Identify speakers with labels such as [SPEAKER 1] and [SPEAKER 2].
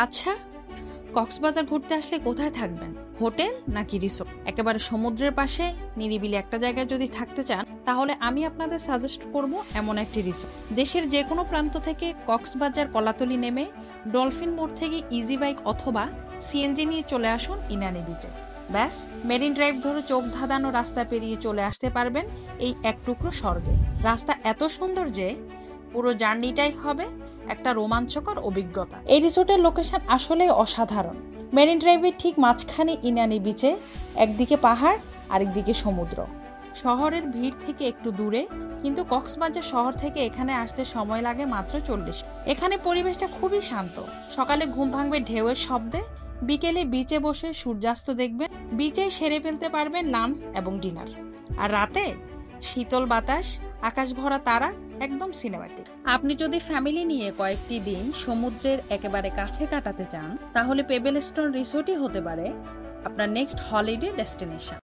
[SPEAKER 1] আচ্ছা, কক্সবাজার ঘুরতে আসলে কোথায় থাকবেন? হোটেল নাকি রিসোর্ট? একেবারে সমুদ্রের পাশে নিরিবিলি একটা জায়গায় যদি থাকতে চান, তাহলে আমি আপনাদের সাজেস্ট করব এমন একটি রিসোর্ট। দেশের যে কোনো প্রান্ত থেকে কক্সবাজার কলাতলি নেমে ডলফিন মোড় থেকে ইজি বাইক অথবা সিএনজি নিয়ে চলে আসুন ইনানি বিচে। ব্যাস, মেরিন ড্রাইভ ধরে চোখ ধাঁধানো রাস্তা পেরিয়ে চলে আসতে পারবেন এই এক টুকরো স্বর্গে। রাস্তা এত সুন্দর যে পুরো জার্নিটাই হবে একটা রোমাঞ্চকর অভিজ্ঞতা। এই রিসোর্টের লোকেশন আসলেই অসাধারণ। মেরিন ড্রাইভের ঠিক মাঝখানে ইনানি বিচে, একদিকে পাহাড় আরেকদিকে সমুদ্র। শহরের ভিড় থেকে একটু দূরে, কিন্তু কক্সবাজার শহর থেকে এখানে আসতে সময় লাগে মাত্র 40। এখানে পরিবেশটা খুবই শান্ত। সকালে ঘুম ভাঙবে ঢেউয়ের শব্দে, বিকেলে বিচে বসে সূর্যাস্ত দেখবেন, বিচে সেরে ফেলতে পারবেন লাঞ্চ এবং ডিনার। আর রাতে শীতল বাতাস, আকাশ ভরা তারা, একদম সিনেমাটিক। আপনি যদি ফ্যামিলি নিয়ে কয়েকটি দিন সমুদ্রের একেবারে কাছে কাটাতে চান, তাহলে পেবেলস্টোন রিসোর্টই হতে পারে আপনার নেক্সট হলিডে ডেস্টিনেশন।